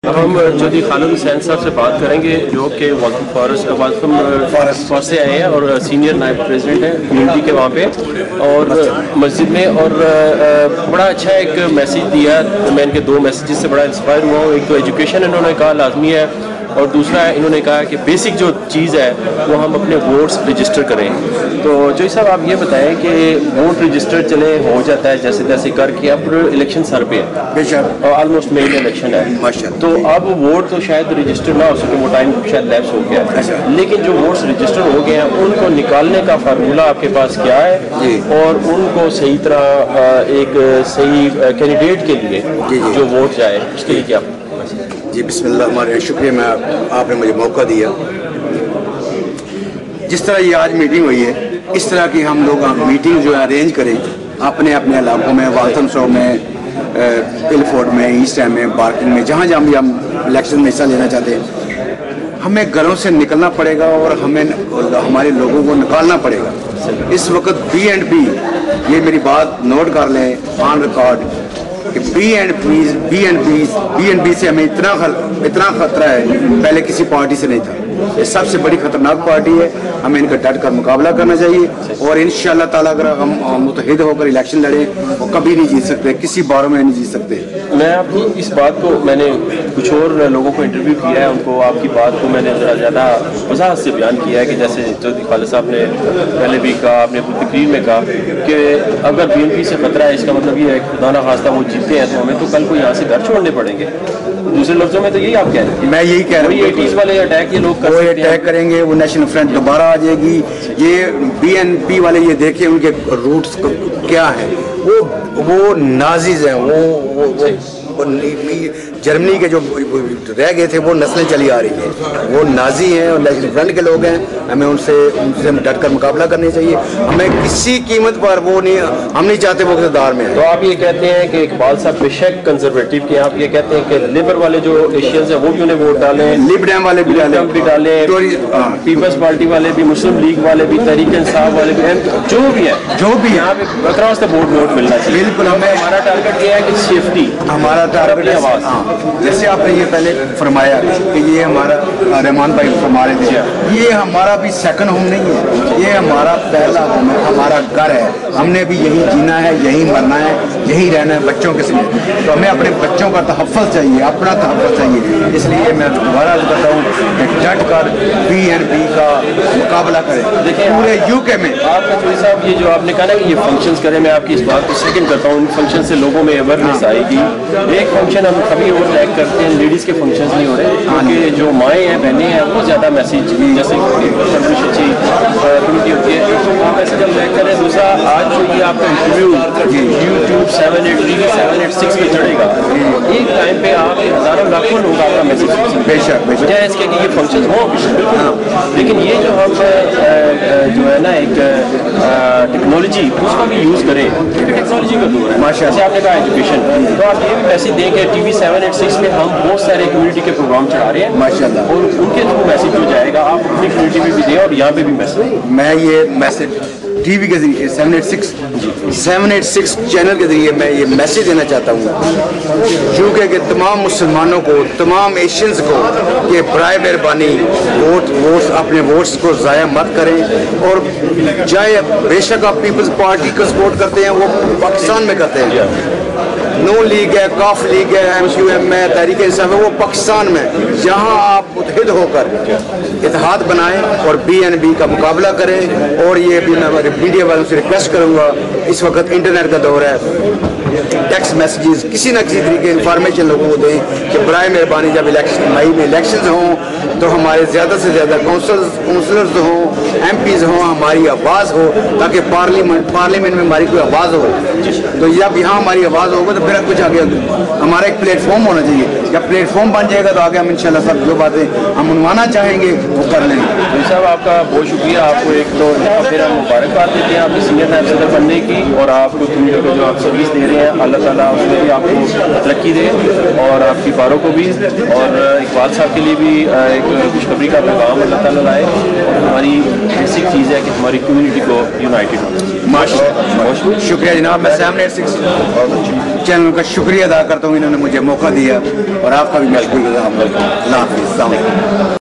हम चौधरी खालिद हुसैन साहब से बात करेंगे जो कि वाल्थम फॉरेस्ट से आए हैं और सीनियर नायब प्रेसिडेंट हैं कम्युनिटी के वहाँ पे और मस्जिद में। और बड़ा अच्छा एक मैसेज दिया। मैं इनके दो मैसेजेस से बड़ा इंस्पायर हुआ हूँ। एक तो एजुकेशन इन्होंने कहा लाजमी है और दूसरा इन्होंने कहा कि बेसिक जो चीज़ है वो हम अपने वोट्स रजिस्टर करें। तो चौधरी साहब आप ये बताएं कि वोट रजिस्टर चले हो जाता है जैसे तैसे करके, अब इलेक्शन सर पे है और ऑलमोस्ट मेन इलेक्शन है, तो अब वोट तो शायद रजिस्टर ना हो सके, वो टाइम शायद लैप्स हो गया है, लेकिन जो वोट्स रजिस्टर हो गए हैं उनको निकालने का फार्मूला आपके पास क्या है और उनको सही तरह एक सही कैंडिडेट के लिए जो वोट जाए उसके लिए क्या? जी बिस्मिल्लाह, हमारे शुक्रिया मैं आपने मुझे मौका दिया। जिस तरह ये आज मीटिंग हुई है इस तरह की हम लोग मीटिंग जो है अरेंज करें अपने अपने इलाकों में, वाल्थम में, पिलफोर्ड में, ईस्ट एम में, बार्किंग में, जहाँ जहाँ भी हम इलेक्शन में हिस्सा लेना चाहते हैं। हमें घरों से निकलना पड़ेगा और हमें हमारे लोगों को निकालना पड़ेगा। इस वक्त B&B, ये मेरी बात नोट कर लें ऑन रिकॉर्ड कि B&B से हमें इतना खतरा है, पहले किसी पार्टी से नहीं था। ये सबसे बड़ी खतरनाक पार्टी है, हमें इनका डट कर मुकाबला करना चाहिए और इंशाअल्लाह ताला अगर हम मुत्तहिद होकर इलेक्शन लड़ें वो कभी नहीं जीत सकते, किसी बारों में नहीं जीत सकते। मैं आपकी इस बात को, मैंने कुछ और लोगों को इंटरव्यू किया है, उनको आपकी बात को मैंने ज़रा ज़्यादा वजाहत से बयान किया है कि जैसे चौधरी खालिद साहब ने पहले भी कहा, आपने अपनी तकरीर में कहा कि अगर B&B से खतरा है इसका मतलब ये है खुदा ना खास्ता वो जीतते हैं तो हमें तो कल को यहाँ से घर छोड़ने पड़ेंगे। दूसरे लफ्जों में तो यही आप कह रहे हैं। मैं यही कह रहा हूँ, 80s वाले अटैक ये लोग वो अटैक करेंगे, वो नेशनल फ्रंट दोबारा आ जाएगी। ये B&B वाले ये देखें उनके रूट्स क्या है, वो नाजीज हैं, वो जर्मनी के जो रह गए थे वो नस्लें चली आ रही हैं, वो नाजी हैं और नेशनल फ्रंट के लोग हैं। हमें उनसे डट कर मुकाबला करनी चाहिए। हमें किसी कीमत पर हम नहीं चाहते वो इक़्तिदार में। तो आप ये कहते हैं कि इकबाल साहब बेशक कंजर्वेटिव के, आप ये कहते हैं कि लिबर वाले जो एशियंस हैं वो भी उन्हें वोट डालें, लिबडेम वाले भी डालें, पीपल्स पार्टी वाले भी, मुस्लिम लीग वाले भी, तहरीक इंसाफ वाले भी, जो भी है यहाँ पे अक्रॉस द बोर्ड वोट मिलना चाहिए। बिल्कुल, हमारा टारगेट ये है कि सेफ्टी, हमारा टारगेट है आवाज़। जैसे आपने ये पहले फरमाया कि ये हमारा रहमान भाई फरमा रहे थे, ये हमारा भी सेकंड होम नहीं है, ये हमारा पहला होम है, हमारा घर है। हमने भी यही जीना है, यही मरना है, यही रहना है बच्चों के साथ। तो हमें अपने बच्चों का तहफ़्फ़ुज़ चाहिए, अपना तहफ़्फ़ुज़ चाहिए। इसलिए मैं दोबारा कहता हूँ कि डट कर B&B का मुकाबला करें। देखिए पूरे UK में आपका चौधरी साहब ये जो आपने कहा ना कि ये फंक्शंस करें, मैं आपकी इस बात को सेकंड करता हूँ। इन फंक्शन से लोगों में अवेयरनेस आएगी। एक फंक्शन हम कभी और ट्रैक करते हैं, लेडीज़ के फंक्शंस नहीं हो रहे क्योंकि जो माएँ हैं, बहनें हैं, वो ज़्यादा मैसेज जैसे परवरिश अच्छी कम्युनिटी होती है वो मैसेज हम ट्रैक करें। दूसरा आज जो ये आपका इंटरव्यू YouTube 786 पे चढ़ेगा, एक टाइम पे आप हज़ारों लाखों लोग आपका मैसेज बेशक वजह इसके कि ये फंक्शंस हों, लेकिन ये जो हम जो है ना एक टेक्नोलॉजी उसका भी यूज़ करें, टेक्नोलॉजी का दौर है माशा। जैसे आपने कहा एजुकेशन, तो आप ये भी मैसेज दें कि TV 786 में हम बहुत सारे कम्युनिटी के प्रोग्राम चला रहे हैं माशाल्लाह, और उनके थ्रू मैसेज जो जाएगा आप अपनी कम्युनिटी में भी दें और यहाँ पे भी मैसेज। मैं ये मैसेज TV के जरिए 786 चैनल के जरिए मैं ये मैसेज देना चाहता हूँ क्योंकि कि तमाम मुसलमानों को, तमाम एशियंस को कि बराए मेहरबानी वोट्स अपने वोट्स को ज़ाया मत करें। और चाहे बेशक आप पीपल्स पार्टी को सपोर्ट करते हैं, वो पाकिस्तान में करते हैं, नून लीग है, काफ लीग है, MQM है, तहरीक इंसाफ है, वो पाकिस्तान में, जहाँ आप मुत्तहिद होकर इत्तेहाद बनाएं और B&B का मुकाबला करें। और ये भी मैं मीडिया वालों से रिक्वेस्ट करूँगा, इस वक्त इंटरनेट का दौर है, टेक्स्ट मैसेजेस किसी न किसी तरीके इंफॉर्मेशन लोगों को दें कि बराए मेहरबानी जब मई में इलेक्शन हों तो हमारे ज़्यादा से ज़्यादा काउंसलर्स हों, MPs हों, हमारी आवाज़ हो, ताकि पार्लियामेंट में हमारी कोई आवाज़ हो। तो जब यहाँ हमारी आवाज़ होगा तो फिर कुछ आगे हमारा एक प्लेटफॉर्म होना चाहिए। जब प्लेटफॉर्म बन जाएगा तो आगे हम इंशाल्लाह सब जो बातें हम मनवाना चाहेंगे वो कर लेंगे। भाई साहब आपका बहुत शुक्रिया। आपको एक तो फिर हम मुबारकबाद देते हैं आपकी सीनियर नायब सदर बनने की और आपको कम्युनिटी को जो आप सर्विस दे रहे हैं اللہ تعالیٰ اس میں بھی آپ کو ترقی دے اور آپ کی باروں کو بھی، اور اقبال صاحب کے لیے بھی ایک خوشخبری کا پیغام اللہ تعالیٰ لائے، اور ہماری بیسک چیز ہے کہ ہماری کمیونٹی کو یونائٹڈ ہونا چاہیے۔ شکریہ جناب، میں سیم 86 چینل کا شکریہ ادا کرتا ہوں، انہوں نے مجھے موقع دیا، اور آپ کا بھی میں شکریہ ادا کرتا ہوں۔ اللہ حافظ، السلام علیکم۔